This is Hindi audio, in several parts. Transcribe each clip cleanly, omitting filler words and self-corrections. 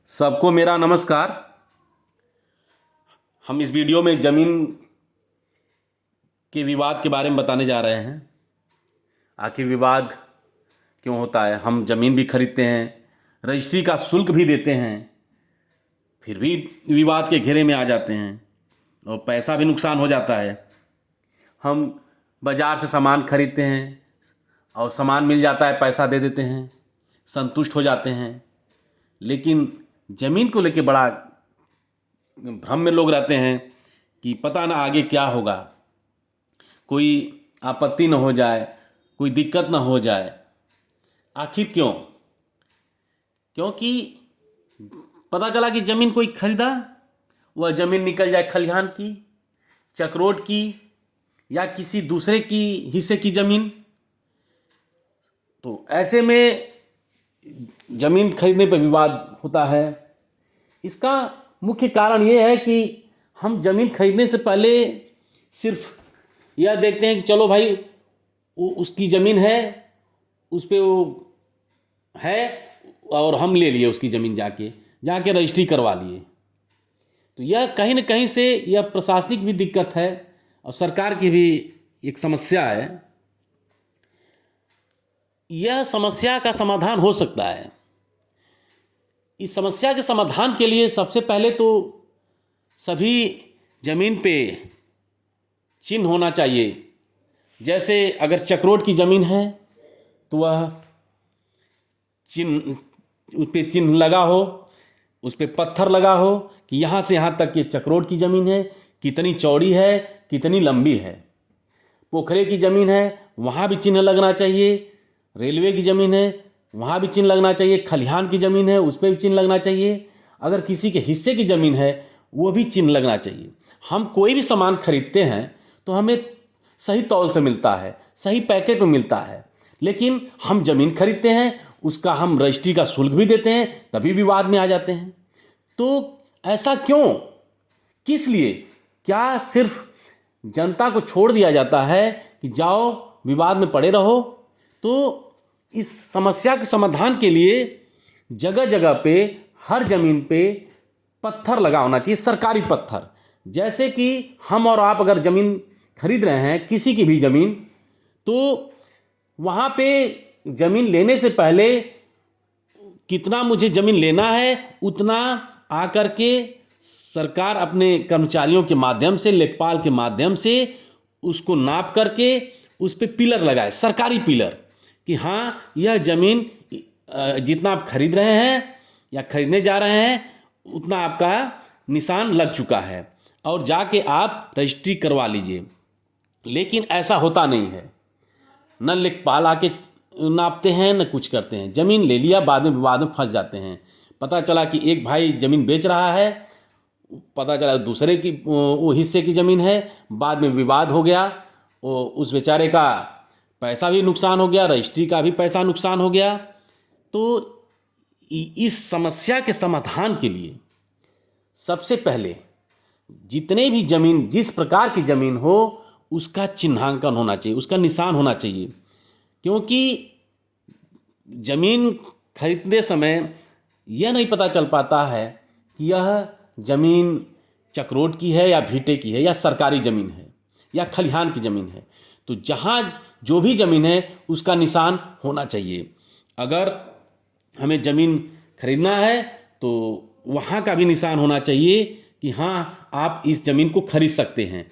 सबको मेरा नमस्कार। हम इस वीडियो में ज़मीन के विवाद के बारे में बताने जा रहे हैं। आखिर विवाद क्यों होता है? हम ज़मीन भी खरीदते हैं, रजिस्ट्री का शुल्क भी देते हैं, फिर भी विवाद के घेरे में आ जाते हैं और पैसा भी नुकसान हो जाता है। हम बाज़ार से सामान खरीदते हैं और सामान मिल जाता है, पैसा दे देते हैं, संतुष्ट हो जाते हैं, लेकिन ज़मीन को लेके बड़ा भ्रम में लोग रहते हैं कि पता ना आगे क्या होगा, कोई आपत्ति न हो जाए, कोई दिक्कत न हो जाए। आखिर क्यों? क्योंकि पता चला कि ज़मीन कोई खरीदा, वह ज़मीन निकल जाए खलिहान की, चक्रोट की या किसी दूसरे की हिस्से की ज़मीन। तो ऐसे में ज़मीन खरीदने पर विवाद होता है। इसका मुख्य कारण ये है कि हम ज़मीन खरीदने से पहले सिर्फ यह देखते हैं कि चलो भाई वो उसकी ज़मीन है, उस पर वो है और हम ले लिए उसकी ज़मीन, जाके रजिस्ट्री करवा लिए। तो यह कहीं न कहीं से यह प्रशासनिक भी दिक्कत है और सरकार की भी एक समस्या है। यह समस्या का समाधान हो सकता है। इस समस्या के समाधान के लिए सबसे पहले तो सभी ज़मीन पे चिन्ह होना चाहिए। जैसे अगर चक्रोट की ज़मीन है तो वह चिन्ह, उस पर चिन्ह लगा हो, उस पर पत्थर लगा हो कि यहाँ से यहाँ तक ये चक्रोट की ज़मीन है, कितनी चौड़ी है, कितनी लंबी है। पोखरे की ज़मीन है, वहाँ भी चिन्ह लगना चाहिए। रेलवे की ज़मीन है, वहाँ भी चिन्ह लगना चाहिए। खलिहान की ज़मीन है, उस पर भी चिन्ह लगना चाहिए। अगर किसी के हिस्से की ज़मीन है, वो भी चिन्ह लगना चाहिए। हम कोई भी सामान खरीदते हैं तो हमें सही तौल से मिलता है, सही पैकेट में मिलता है, लेकिन हम ज़मीन खरीदते हैं, उसका हम रजिस्ट्री का शुल्क भी देते हैं, तभी विवाद में आ जाते हैं। तो ऐसा क्यों? किस लिए? क्या सिर्फ जनता को छोड़ दिया जाता है कि जाओ विवाद में पड़े रहो? तो इस समस्या के समाधान के लिए जगह जगह पे, हर ज़मीन पे पत्थर लगा होना चाहिए, सरकारी पत्थर। जैसे कि हम और आप अगर ज़मीन खरीद रहे हैं, किसी की भी ज़मीन, तो वहाँ पे ज़मीन लेने से पहले कितना मुझे ज़मीन लेना है उतना आकर के सरकार अपने कर्मचारियों के माध्यम से, लेखपाल के माध्यम से उसको नाप करके उस पर पिलर लगाए, सरकारी पिलर, कि हाँ यह ज़मीन जितना आप खरीद रहे हैं या खरीदने जा रहे हैं उतना आपका निशान लग चुका है और जाके आप रजिस्ट्री करवा लीजिए। लेकिन ऐसा होता नहीं है। न लेखपाल आके नापते हैं, न कुछ करते हैं। ज़मीन ले लिया, बाद में विवाद में फंस जाते हैं। पता चला कि एक भाई ज़मीन बेच रहा है, पता चला दूसरे की वो हिस्से की ज़मीन है, बाद में विवाद हो गया, वो उस बेचारे का पैसा भी नुकसान हो गया, रजिस्ट्री का भी पैसा नुकसान हो गया। तो इस समस्या के समाधान के लिए सबसे पहले जितने भी ज़मीन, जिस प्रकार की ज़मीन हो, उसका चिन्हांकन होना चाहिए, उसका निशान होना चाहिए। क्योंकि ज़मीन खरीदते समय यह नहीं पता चल पाता है कि यह ज़मीन चक्रोट की है या भीटे की है या सरकारी ज़मीन है या खलिहान की ज़मीन है। तो जहाँ जो भी ज़मीन है उसका निशान होना चाहिए। अगर हमें ज़मीन खरीदना है तो वहाँ का भी निशान होना चाहिए कि हाँ आप इस ज़मीन को खरीद सकते हैं।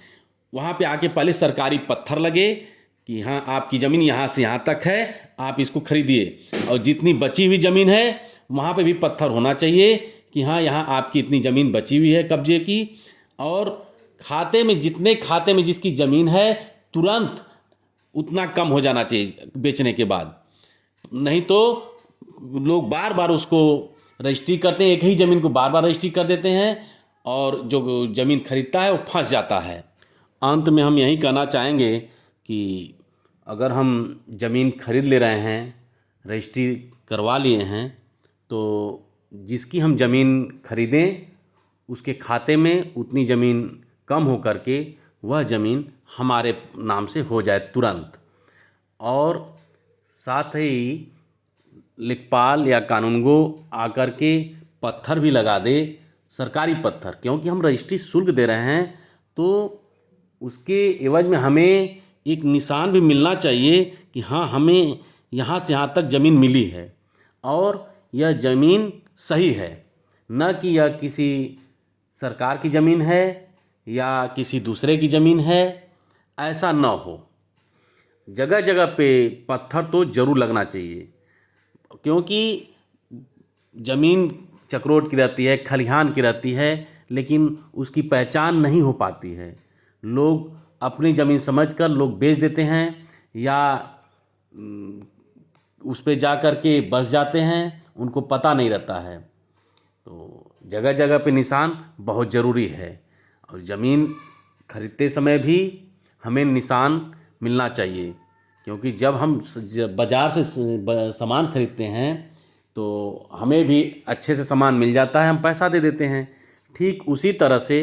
वहाँ पे आके पहले सरकारी पत्थर लगे कि हाँ आपकी ज़मीन यहाँ से यहाँ तक है, आप इसको खरीदिए। और जितनी बची हुई ज़मीन है वहाँ पे भी पत्थर होना चाहिए कि हाँ यहाँ आपकी इतनी ज़मीन बची हुई है कब्जे की। और खाते में, जितने खाते में जिसकी ज़मीन है, तुरंत उतना कम हो जाना चाहिए बेचने के बाद। नहीं तो लोग बार बार उसको रजिस्ट्री करते हैं, एक ही ज़मीन को बार बार रजिस्ट्री कर देते हैं और जो ज़मीन खरीदता है वो फंस जाता है। अंत में हम यही कहना चाहेंगे कि अगर हम ज़मीन खरीद ले रहे हैं, रजिस्ट्री करवा लिए हैं, तो जिसकी हम ज़मीन खरीदें उसके खाते में उतनी ज़मीन कम हो करके वह ज़मीन हमारे नाम से हो जाए तुरंत। और साथ ही लेखपाल या कानूनगो आकर के पत्थर भी लगा दे, सरकारी पत्थर, क्योंकि हम रजिस्ट्री शुल्क दे रहे हैं, तो उसके एवज में हमें एक निशान भी मिलना चाहिए कि हाँ, हमें यहाँ से यहाँ तक ज़मीन मिली है और यह ज़मीन सही है, न कि यह किसी सरकार की ज़मीन है या किसी दूसरे की ज़मीन है। ऐसा न हो। जगह जगह पे पत्थर तो ज़रूर लगना चाहिए, क्योंकि ज़मीन चकरोट की रहती है, खलिहान की रहती है, लेकिन उसकी पहचान नहीं हो पाती है। लोग अपनी ज़मीन समझकर लोग बेच देते हैं या उस पे जा कर के बस जाते हैं, उनको पता नहीं रहता है। तो जगह जगह पे निशान बहुत ज़रूरी है और ज़मीन खरीदते समय भी हमें निशान मिलना चाहिए, क्योंकि जब हम बाज़ार से सामान खरीदते हैं तो हमें भी अच्छे से सामान मिल जाता है, हम पैसा दे देते हैं। ठीक उसी तरह से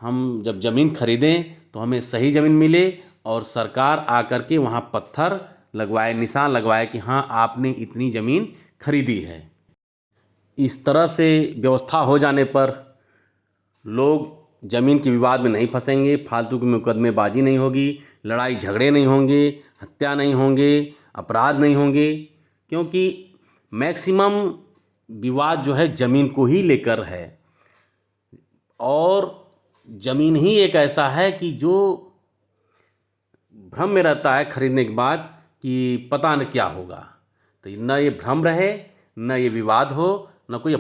हम जब ज़मीन खरीदें तो हमें सही ज़मीन मिले और सरकार आकर के वहाँ पत्थर लगवाए, निशान लगवाए कि हाँ, आपने इतनी ज़मीन खरीदी है। इस तरह से व्यवस्था हो जाने पर लोग ज़मीन के विवाद में नहीं फंसेंगे, फालतू की मुकदमेबाजी नहीं होगी, लड़ाई झगड़े नहीं होंगे, हत्या नहीं होंगे, अपराध नहीं होंगे, क्योंकि मैक्सिमम विवाद जो है ज़मीन को ही लेकर है। और ज़मीन ही एक ऐसा है कि जो भ्रम में रहता है खरीदने के बाद कि पता न क्या होगा। तो न ये भ्रम रहे, न ये विवाद हो, न कोई